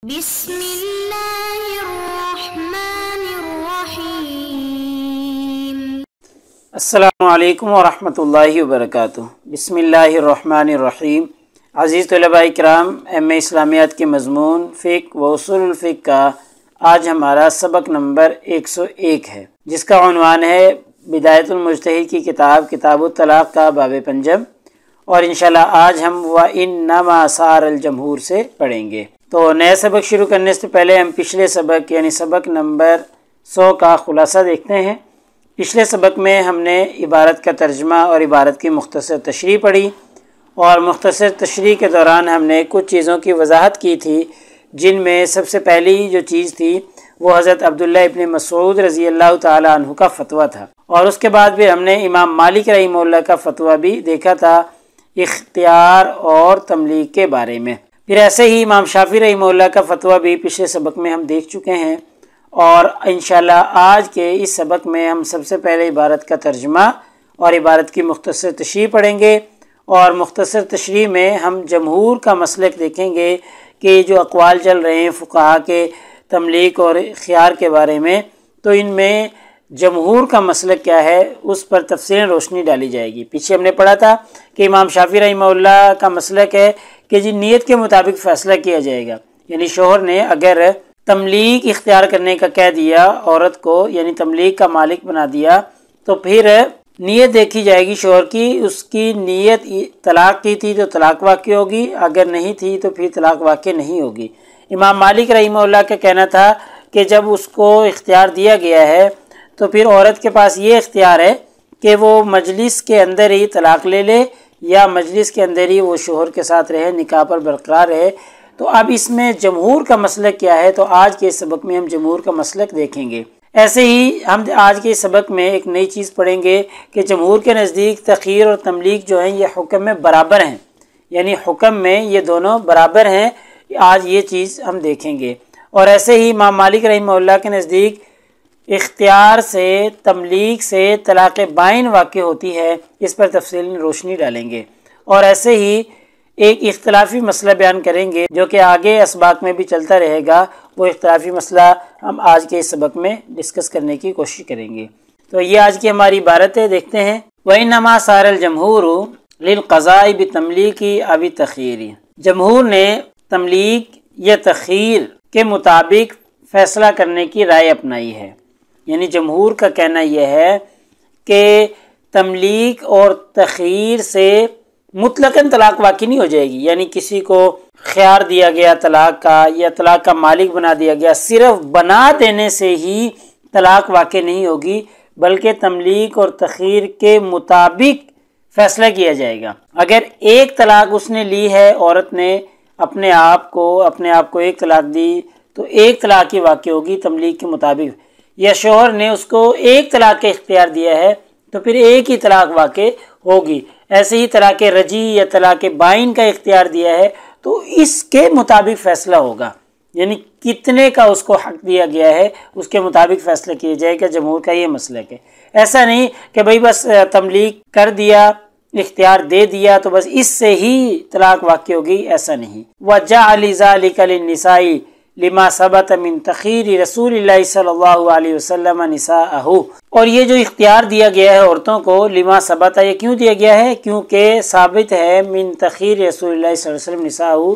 بسم اللہ الرحمن الرحیم۔ السلام علیکم ورحمۃ اللہ وبرکاتہ۔ بسم اللہ الرحمن الرحیم۔ عزیز طلباء کرام، ایم اے اسلامیات کے مضمون فقہ و اصول الفقہ کا آج ہمارا سبق نمبر 101 ہے، جس کا عنوان ہے بدایت المجتہد کی کتاب الطلاق کا باب پنجم، اور انشاءاللہ آج ہم وَإِنَّمَا سَارَ الْجَمْهُورِ سے پڑھیں گے۔ تو نئے سبق شروع کرنے سے پہلے ہم پچھلے سبق یعنی سبق نمبر 100 کا خلاصہ دیکھتے ہیں۔ پچھلے سبق میں ہم نے عبارت کا ترجمہ اور عبارت کی مختصر تشریح پڑھی، اور مختصر تشریح کے دوران ہم نے کچھ چیزوں کی وضاحت کی تھی، جن میں سب سے پہلی جو چیز تھی وہ حضرت عبداللہ ابن مسعود رضی اللہ تعالی عنہ کا فتویٰ تھا، اور اس کے بعد بھی ہم نے امام مالک رحمہ اللہ کا فتویٰ بھی دیکھا تھا اختیار اور تملیغ کے بارے میں۔ پھر ایسے ہی امام شافعی رحمہ اللہ کا فتویٰ بھی پچھلے سبق میں ہم دیکھ چکے ہیں، اور انشاءاللہ آج کے اس سبق میں ہم سب سے پہلے عبارت کا ترجمہ اور عبارت کی مختصر تشریح پڑھیں گے، اور مختصر تشریح میں ہم جمہور کا مسلک دیکھیں گے کہ جو اقوال چل رہے ہیں فقہا کے تملیغ اور خیار کے بارے میں، تو ان میں جمہور کا مسلک کیا ہے اس پر تفصیل روشنی ڈالی جائے گی۔ پیچھے ہم نے پڑھا تھا کہ امام شافعی رحمہ اللہ کا مسلک ہے کہ جی نیت کے مطابق فیصلہ کیا جائے گا، یعنی شوہر نے اگر تملیغ اختیار کرنے کا کہہ دیا عورت کو، یعنی تملیغ کا مالک بنا دیا، تو پھر نیت دیکھی جائے گی شوہر کی، اس کی نیت طلاق کی تھی تو طلاق واقع ہوگی، اگر نہیں تھی تو پھر طلاق واقع نہیں ہوگی۔ امام مالک رحمہ اللہ کا کہنا تھا کہ جب اس کو اختیار دیا گیا ہے تو پھر عورت کے پاس یہ اختیار ہے کہ وہ مجلس کے اندر ہی طلاق لے لے، یا مجلس کے اندر ہی وہ شوہر کے ساتھ رہے، نکاح پر برقرار رہے۔ تو اب اس میں جمہور کا مسلک کیا ہے، تو آج کے سبق میں ہم جمہور کا مسلک دیکھیں گے۔ ایسے ہی ہم آج کے سبق میں ایک نئی چیز پڑھیں گے کہ جمہور کے نزدیک تخیر اور تملیغ جو ہیں یہ حکم میں برابر ہیں، یعنی حکم میں یہ دونوں برابر ہیں، آج یہ چیز ہم دیکھیں گے۔ اور ایسے ہی امام مالک رحمہ اللہ کے نزدیک اختیار سے تملیغ سے طلاق بائن واقع ہوتی ہے، اس پر تفصیل روشنی ڈالیں گے، اور ایسے ہی ایک اختلافی مسئلہ بیان کریں گے جو کہ آگے اسباق میں بھی چلتا رہے گا۔ وہ اختلافی مسئلہ ہم آج کے اس سبق میں ڈسکس کرنے کی کوشش کریں گے۔ تو یہ آج کی ہماری عبارت ہے، دیکھتے ہیں۔ وَإِنَّمَا سَارَ الْجَمْهُورُ لِلْقَضَاءِ بِالتَّمْلِيقِ أَوِ التَّخِيرِ۔ جمہور نے تملیغ یا تخیر کے مطابق فیصلہ کرنے کی رائے اپنائی ہے، یعنی جمہور کا کہنا یہ ہے کہ تملیغ اور تخیر سے مطلقاً طلاق واقع نہیں ہو جائے گی، یعنی کسی کو خیار دیا گیا طلاق کا یا طلاق کا مالک بنا دیا گیا، صرف بنا دینے سے ہی طلاق واقع نہیں ہوگی، بلکہ تملیغ اور تخیر کے مطابق فیصلہ کیا جائے گا۔ اگر ایک طلاق اس نے لی ہے، عورت نے اپنے آپ کو ایک طلاق دی، تو ایک طلاق ہی واقع ہوگی تملیغ کے مطابق، یا شوہر نے اس کو ایک طلاق کا اختیار دیا ہے تو پھر ایک ہی طلاق واقع ہوگی۔ ایسے ہی طلاق رجعی یا طلاق بائن کا اختیار دیا ہے تو اس کے مطابق فیصلہ ہوگا، یعنی کتنے کا اس کو حق دیا گیا ہے اس کے مطابق فیصلہ کیا جائے گا۔ جمہور کا یہ مسلک ہے، ایسا نہیں کہ بھئی بس تملیغ کر دیا، اختیار دے دیا تو بس اس سے ہی طلاق واقع ہوگی، ایسا نہیں۔ وَجَعَلِ ذَلِكَ لِلنِّسَاءِ لما ثبت من تخیر رسول اللہ صلی اللہ علیہ وسلم نساءہ، اور یہ جو اختیار دیا گیا ہے عورتوں کو، لما ثبت، یہ کیوں دیا گیا ہے؟ کیونکہ ثابت ہے من تخیر رسول اللہ صلی اللہ علیہ وسلم نساءہ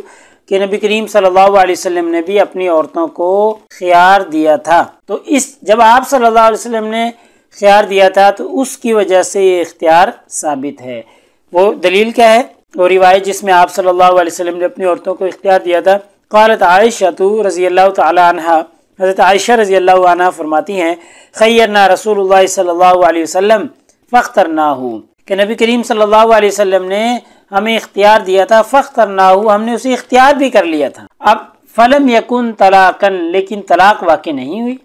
کہ نبی کریم صلی اللہ علیہ وسلم نے بھی اپنی عورتوں کو خیار دیا تھا۔ تو جب آپ صلی اللہ علیہ وسلم نے خیار دیا تھا تو اس کی وجہ سے یہ اختیار ثابت ہے۔ وہ دلیل کیا ہے؟ وہ روایت جس میں آپ صلی اللہ علیہ وسلم نے اپنی عورتوں کو اختیار دیا تھا۔ قالت عائشہ رضی اللہ تعالی عنہ، حضرت عائشہ رضی اللہ عنہ فرماتی ہیں، خیرنا رسول اللہ صلی اللہ علیہ وسلم فاخترناہ، کہ نبی کریم صلی اللہ علیہ وسلم نے ہمیں اختیار دیا تھا، فاخترناہ، ہم نے اسے اختیار بھی کر لیا تھا۔ اب فلم یکن طلاقا، لیکن طلاق واقع نہیں ہوئی۔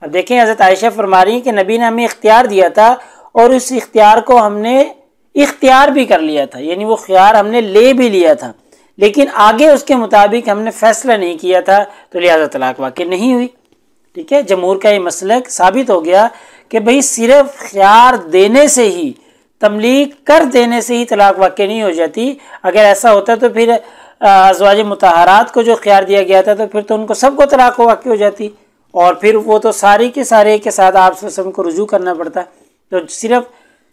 اب دیکھیں حضرت عائشہ فرما رہی ہیں کہ نبی نے ہمیں اختیار دیا تھا اور اس اختیار کو ہم نے اختیار بھی کر لیا تھا، یعنی وہ خیار ہم نے لے بھی لیا تھا، لیکن آگے اس کے مطابق ہم نے فیصلہ نہیں کیا تھا، تو لہذا طلاق واقع نہیں ہوئی۔ ٹھیک ہے، جمہور کا یہ مسلک ثابت ہو گیا کہ بھئی صرف خیار دینے سے ہی، تملیغ کر دینے سے ہی طلاق واقع نہیں ہو جاتی۔ اگر ایسا ہوتا تو پھر ازواج مطہرات کو جو اختیار دیا گیا تھا تو پھر تو ان کو سب کو طلاق واقع ہو جاتی، اور پھر وہ تو ساری کے سارے کے ساتھ آپ صلی اللہ علیہ وسلم کو رجوع کرنا پڑتا۔ تو صرف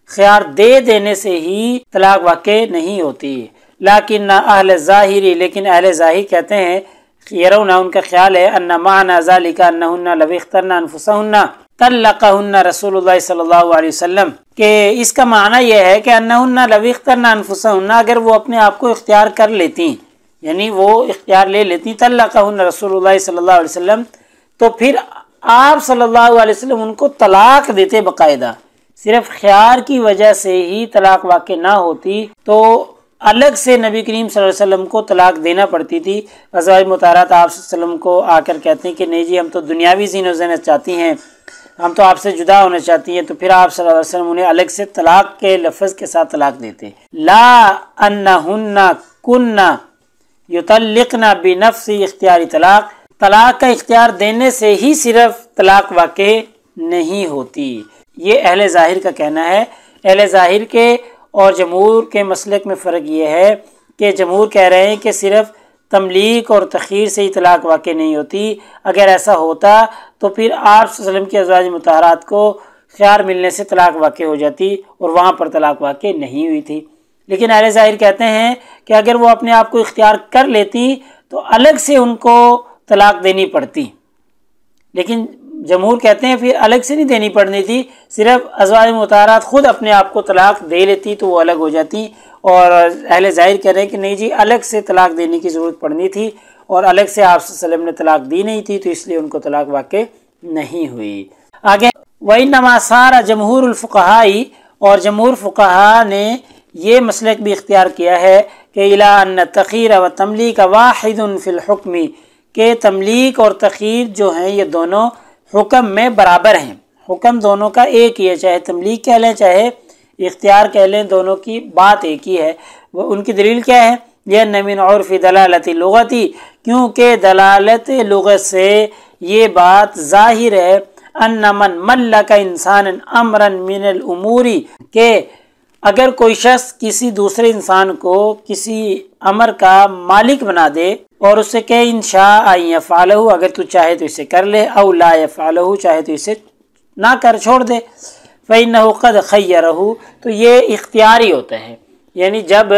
خیار دے دینے سے ہی طلاق واقع نہیں ہوتی۔ لیکن اہل ظاہری، لیکن اہل ظاہر کہتے ہیں، یرون، ان کا خیال ہے، ان معنی ذالک انہن لو اخترن انفسہن طلقہن رسول اللہ صلی اللہ علیہ وسلم، کہ اس کا معنی یہ ہے کہ انہن لو اخترن انفسہن، اگر وہ اپنے آپ کو اختیار کر لیتی، یعنی وہ اختیار لے لیتی، طلقہن رسول اللہ صلی اللہ علیہ وسلم، تو پھر آپ صلی اللہ علیہ وسلم ان کو طلاق دیتے باقاعدہ۔ صرف خیار کی وجہ سے ہی طلاق واقع نہ ہوتی تو الگ سے نبی کریم صلی اللہ علیہ وسلم کو طلاق دینا پڑتی تھی۔ ازواج مطہرات آپ صلی اللہ علیہ وسلم کو آ کر کہتے ہیں کہ نہیں جی، ہم تو دنیاوی زین و زینت چاہتی ہیں، ہم تو آپ سے جدا ہونا چاہتی ہیں، تو پھر آپ صلی اللہ علیہ وسلم انہیں الگ سے طلاق کے لفظ کے ساتھ طلاق دیتے۔ لا انہن کن یطلقن بنفس اختیاری طلاق، طلاق کا اختیار دینے سے ہی صرف طلاق واقع نہیں ہوتی، یہ اہل ظاہر کا کہنا ہے۔ اہل ظاہر کے اور جمہور کے مسلک میں فرق یہ ہے کہ جمہور کہہ رہے ہیں کہ صرف تملیک اور تخیر سے ہی طلاق واقع نہیں ہوتی، اگر ایسا ہوتا تو پھر آپ صلی اللہ علیہ وسلم کی ازواج مطہرات کو خیار ملنے سے طلاق واقع ہو جاتی، اور وہاں پر طلاق واقع نہیں ہوئی تھی۔ لیکن اہل ظاہر کہتے ہیں کہ اگر وہ اپنے آپ کو اختیار کر لیتی تو الگ سے ان کو طلاق دینی پڑتی، لیکن جمہور کہتے ہیں پھر الگ سے نہیں دینی پڑنی تھی، صرف ازواج مطہرات خود اپنے آپ کو طلاق دے لیتی تو وہ الگ ہو جاتی، اور اہل ظاہر کہہ رہے ہیں کہ نہیں جی، الگ سے طلاق دینے کی ضرورت پڑنی تھی، اور الگ سے آپ صلی اللہ علیہ وسلم نے طلاق دی نہیں تھی، تو اس لیے ان کو طلاق واقع نہیں ہوئی۔ آگے وَإِنَّمَا صَارَ جمہور الفقہاء، اور جمہور فقہا نے یہ مسلک بھی اختیار کیا ہے کہ إِلَىٰ أَنَّ التَّخِيرَ وَالتَّمْلِيكَ وَاحِدٌ فِي الْحُكْمِ، کہ تملیک اور تخیر جو ہیں یہ دونوں حکم میں برابر ہیں، حکم دونوں کا ایک ہی ہے، چاہے تملیک کہہ لیں چاہے اختیار کہہ لیں، دونوں کی بات ایک ہی ہے۔ وہ ان کی دلیل کیا ہے؟ یہ من عرف دلالت لغتی، کیونکہ دلالت لغت سے یہ بات ظاہر ہے، ان من ملک انسان امرا من الامور، کہ اگر کوئی شخص کسی دوسرے انسان کو کسی امر کا مالک بنا دے اور اس سے کہ انشاء ان یفعلہ، اگر تو چاہے تو اسے کر لے، او لا یفعلہ، چاہے تو اسے نہ کر، چھوڑ دے، فإنہ قد خیرہ، تو یہ اختیاری ہوتا ہے۔ یعنی جب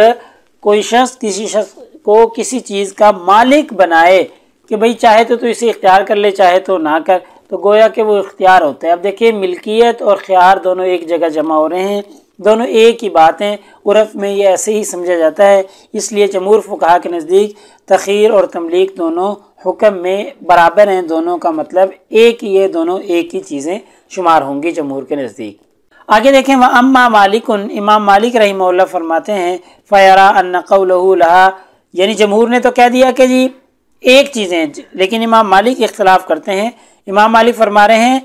کوئی شخص کسی شخص کو کسی چیز کا مالک بنائے کہ بھئی چاہے تو اسے اختیار کر لے، چاہے تو نہ کر، تو گویا کہ وہ اختیار ہوتا ہے۔ اب دیکھیے، ملکیت اور خیار دونوں ایک جگہ جمع ہو رہے ہیں، دونوں ایک ہی بات ہیں، عرف میں یہ ایسے ہی سمجھا جاتا ہے، اس لیے جمہور فقہا کے نزدیک تخیر اور تملیک دونوں حکم میں برابر ہیں، دونوں کا مطلب ایک ہی ہے، دونوں ایک ہی چیزیں شمار ہوں گی جمہور کے نزدیک۔ آگے دیکھیں، وَأَمَّا مَالِكٌ، امام مالک رحمہ اللہ فرماتے ہیں، فَيَرَى أَنَّ قَوْلَهُ لَهَا، یعنی جمہور نے تو کہہ دیا کہ جی ایک چیزیں، لیکن امام مالک اختلاف کرتے ہیں۔ امام مالک فرما رہے ہیں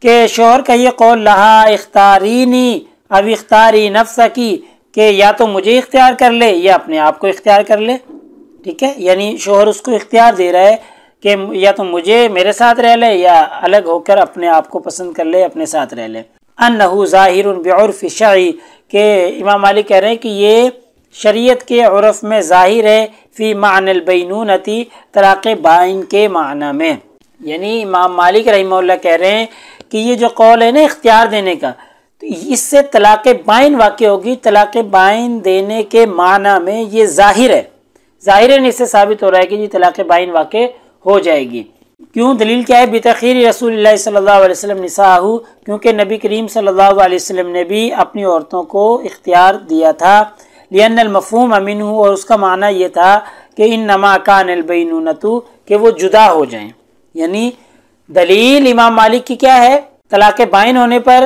کہ شوہر کا یہ قول، لہا اختارینی اب اختاری نفسہ کی، کہ یا تو مجھے اختیار کر لے یا اپنے آپ کو اختیار کر لے، ٹھیک ہے، یعنی شوہر اس کو اختیار دے رہا ہے کہ یا تو مجھے میرے ساتھ رہ لے یا الگ ہو کر اپنے آپ کو پسند کر لے، اپنے ساتھ رہ لے۔ انہو ظاہر بعرف الشرع، کہ امام مالک کہہ رہے ہیں کہ یہ شریعت کے عرف میں ظاہر ہے، فی معنی البینونتی، طلاق بائن کے معنی میں۔ یعنی امام مالک رحمہ اللہ کہہ رہے ہیں کہ یہ جو قول ہے نا اختیار دینے کا، تو اس سے طلاق بائن واقع ہوگی، طلاق بائن دینے کے معنی میں یہ ظاہر ہے، ظاہراً اس سے ثابت ہو رہا ہے کہ جی طلاق بائن واقع ہو جائے گی۔ کیوں؟ دلیل کیا ہے؟ بتخیر رسول اللہ صلی اللہ علیہ وسلم نساءہ، کیونکہ نبی کریم صلی اللہ علیہ وسلم نے بھی اپنی عورتوں کو اختیار دیا تھا، لأن المفہوم منہ، اور اس کا معنی یہ تھا کہ انما کان البینونۃ، کہ وہ جدا ہو جائیں۔ یعنی دلیل امام مالک کی کیا ہے طلاق بائن ہونے پر؟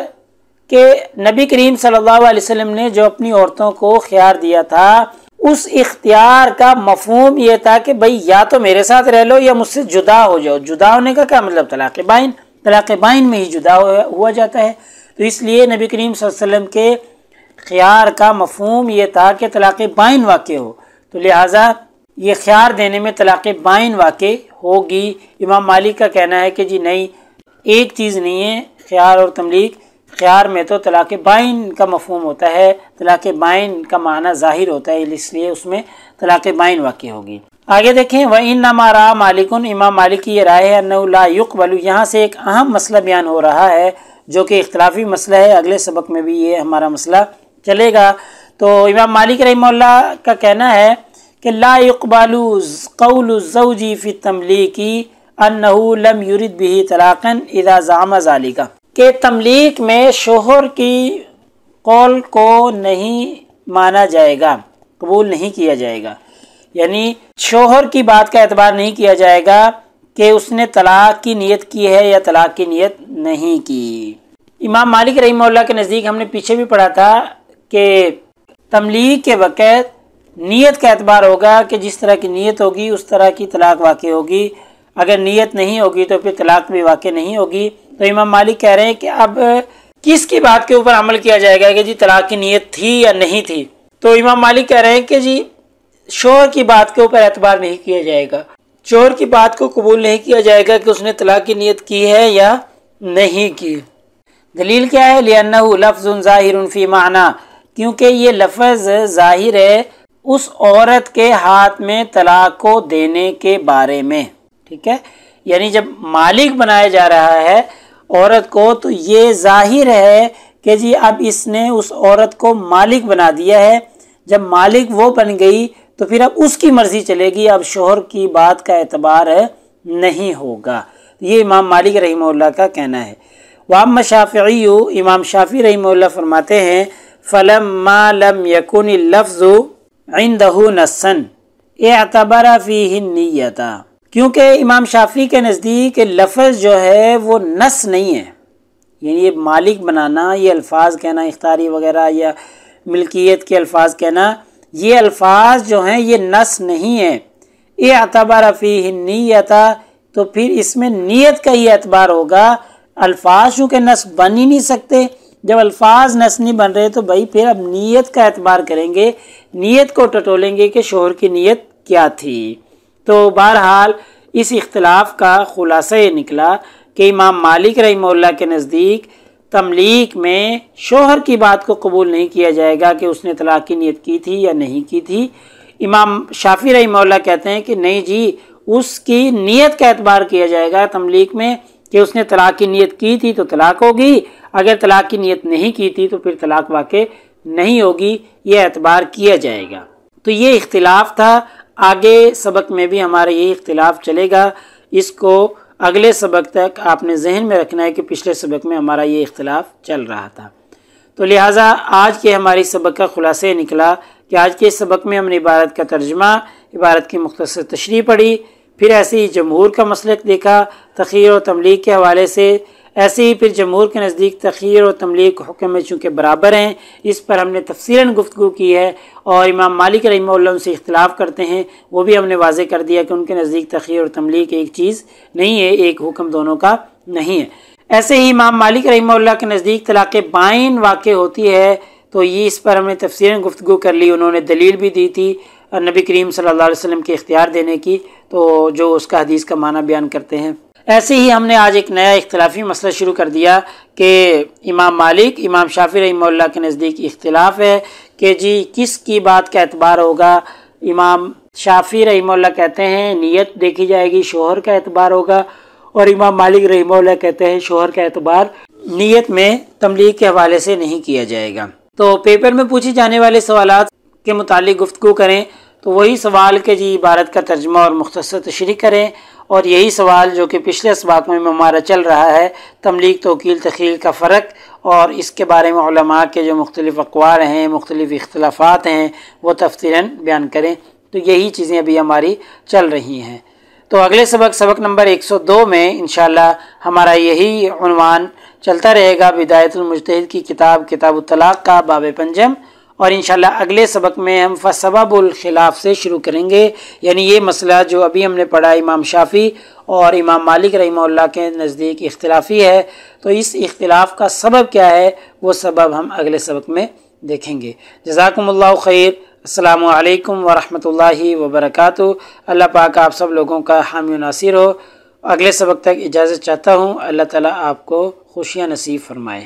کہ نبی کریم صلی اللہ علیہ وسلم نے جو اپنی عورتوں کو خیار دیا تھا، اس اختیار کا مفہوم یہ تھا کہ بھئی یا تو میرے ساتھ رہ لو یا مجھ سے جدا ہو جاؤ۔ جدا ہونے کا کیا مطلب؟ طلاق بائن، طلاق بائن میں ہی جدا ہوا جاتا ہے۔ تو اس لیے نبی کریم صلی اللہ علیہ وسلم کے خیار کا مفہوم یہ تھا کہ طلاق بائن واقع ہو، تو لہٰذا یہ خیار دینے میں طلاق بائن واقع ہوگی۔ امام مالک کا کہنا ہے کہ جی نہیں، ایک چیز نہیں ہے خیار اور تملیک، خیار میں تو طلاق بائن کا مفہوم ہوتا ہے، طلاق بائن کا معنی ظاہر ہوتا ہے، اس لیے اس میں طلاق بائن واقع ہوگی۔ آگے دیکھیں وَإِنَّمَا رَأَى مَالِكٌ، امام مالک کی یہ رائے ہے أَنَّهُ لَا يُقْبَلُ، یہاں سے ایک اہم مسئلہ بیان ہو رہا ہے جو کہ اختلافی مسئلہ ہے، اگلے سبق میں بھی یہ ہمارا مسئلہ چلے گا۔ تو امام مالک رحمہ اللہ کا کہنا ہے کہ لا يقبل قول الزوج في التملیک انه لم يرد به طلاقا اذا زعم ذلك، کہ تملیک میں شوہر کی قول کو نہیں مانا جائے گا، قبول نہیں کیا جائے گا، یعنی شوہر کی بات کا اعتبار نہیں کیا جائے گا کہ اس نے طلاق کی نیت کی ہے یا طلاق کی نیت نہیں کی۔ امام مالک رحمہ اللہ کے نزدیک ہم نے پیچھے بھی پڑھا تھا کہ تملیک کے وقت نیت کا اعتبار ہوگا کہ جس طرح کی نیت ہوگی اس طرح کی طلاق واقع ہوگی، اگر نیت نہیں ہوگی تو پھر طلاق بھی واقع نہیں ہوگی۔ تو امام مالک کہہ رہے ہیں کہ اب کس کی بات کے اوپر عمل کیا جائے گا کہ جی طلاق کی نیت تھی یا نہیں تھی؟ تو امام مالک کہہ رہے ہیں کہ جی شوہر کی بات کے اوپر اعتبار نہیں کیا جائے گا، شوہر کی بات کو قبول نہیں کیا جائے گا کہ اس نے طلاق کی نیت کی ہے یا نہیں کی۔ دلیل کیا ہے؟ لِأَنَّهُ لَفْظٌ ظَاهِرٌ فِي مَعْنَى، کیونکہ یہ لفظ ظاہر ہے اس عورت کے ہاتھ میں طلاق کو دینے کے بارے میں، ٹھیک ہے، یعنی جب مالک بنایا جا رہا ہے عورت کو تو یہ ظاہر ہے کہ جی اب اس نے اس عورت کو مالک بنا دیا ہے، جب مالک وہ بن گئی تو پھر اب اس کی مرضی چلے گی، اب شوہر کی بات کا اعتبار نہیں ہوگا۔ یہ امام مالک رحمہ اللہ کا کہنا ہے۔ وَأَمَّا الشَّافِعِيُّ، امام شافعی رحمہ اللہ فرماتے ہیں فَلَمَّا لَمْ يَكُنِ اللَّفْظُ عِنْدَهُ نَصًّا اعْتَبَرَ فِيهِ النِّيَّةَ، کیونکہ امام شافعی کے نزدیک لفظ جو ہے وہ نص نہیں ہے، یعنی یہ مالک بنانا، یہ الفاظ کہنا اختیاری وغیرہ یا ملکیت کے الفاظ کہنا، یہ الفاظ جو ہیں یہ نص نہیں ہے۔ اعتبر فیہ النیت، تو پھر اس میں نیت کا ہی اعتبار ہوگا۔ الفاظ چونکہ نص بن ہی نہیں سکتے، جب الفاظ نص نہیں بن رہے تو بھائی پھر اب نیت کا اعتبار کریں گے، نیت کو ٹٹولیں گے کہ شوہر کی نیت کیا تھی۔ تو بہرحال اس اختلاف کا خلاصہ یہ نکلا کہ امام مالک رحمہ اللہ کے نزدیک تملیک میں شوہر کی بات کو قبول نہیں کیا جائے گا کہ اس نے طلاق کی نیت کی تھی یا نہیں کی تھی۔ امام شافعی رحمہ اللہ کہتے ہیں کہ نہیں جی، اس کی نیت کا اعتبار کیا جائے گا تملیک میں کہ اس نے طلاق کی نیت کی تھی تو طلاق ہوگی، اگر طلاق کی نیت نہیں کی تھی تو پھر طلاق واقع نہیں ہوگی، یہ اعتبار کیا جائے گا۔ تو یہ اختلاف تھا، آگے سبق میں بھی ہمارا یہ اختلاف چلے گا، اس کو اگلے سبق تک آپ نے ذہن میں رکھنا ہے کہ پچھلے سبق میں ہمارا یہ اختلاف چل رہا تھا۔ تو لہٰذا آج کے ہماری سبق کا خلاصہ نکلا کہ آج کے سبق میں ہم نے عبارت کا ترجمہ، عبارت کی مختصر تشریح پڑھی، پھر ایسے ہی جمہور کا مسلک دیکھا تخیر و تملیک کے حوالے سے، ایسے ہی پھر جمہور کے نزدیک تخیر و تملیک حکم میں چونکہ برابر ہیں، اس پر ہم نے تفصیلاً گفتگو کی ہے، اور امام مالک رحمہ اللہ ان سے اختلاف کرتے ہیں، وہ بھی ہم نے واضح کر دیا کہ ان کے نزدیک تخیر اور تملیک ایک چیز نہیں ہے، ایک حکم دونوں کا نہیں ہے۔ ایسے ہی امام مالک رحمہ اللہ کے نزدیک طلاق بائن واقع ہوتی ہے، تو یہ اس پر ہم نے تفصیلاً گفتگو کر لی، انہوں نے دلیل بھی دی تھی نبی کریم صلی اللہ علیہ وسلم کے اختیار دینے کی، تو جو اس کا حدیث کا معنی بیان کرتے ہیں۔ ایسے ہی ہم نے آج ایک نیا اختلافی مسئلہ شروع کر دیا کہ امام مالک، امام شافعی رحمہ اللہ کے نزدیک اختلاف ہے کہ جی کس کی بات کا اعتبار ہوگا۔ امام شافعی رحمہ اللہ کہتے ہیں نیت دیکھی جائے گی، شوہر کا اعتبار ہوگا، اور امام مالک رحمہ اللہ کہتے ہیں شوہر کا اعتبار نیت میں تملیک کے حوالے سے نہیں کیا جائے گا۔ تو پیپر میں پوچھی جانے والے سوالات کے متعلق گفتگو کریں تو وہی سوال کہ جی عبارت کا ترجمہ اور مختصر تشریح کریں، اور یہی سوال جو کہ پچھلے اسباق میں ہمارا چل رہا ہے تملیک توکیل تخیل کا فرق، اور اس کے بارے میں علماء کے جو مختلف اقوال ہیں، مختلف اختلافات ہیں، وہ تفصیلاً بیان کریں۔ تو یہی چیزیں ابھی ہماری چل رہی ہیں۔ تو اگلے سبق نمبر 102 میں انشاءاللہ ہمارا یہی عنوان چلتا رہے گا، بدایت المجتہد کی کتاب الطلاق کا باب پنجم، اور انشاءاللہ اگلے سبق میں ہم فسبب الخلاف سے شروع کریں گے، یعنی یہ مسئلہ جو ابھی ہم نے پڑھا امام شافعی اور امام مالک رحمہ اللہ کے نزدیک اختلافی ہے، تو اس اختلاف کا سبب کیا ہے وہ سبب ہم اگلے سبق میں دیکھیں گے۔ جزاکم اللہ خیر، السلام علیکم ورحمۃ اللہ وبرکاتہ۔ اللہ پاک آپ سب لوگوں کا حامی و ناصر ہو۔ اگلے سبق تک اجازت چاہتا ہوں، اللہ تعالیٰ آپ کو خوشیاں نصیب فرمائے۔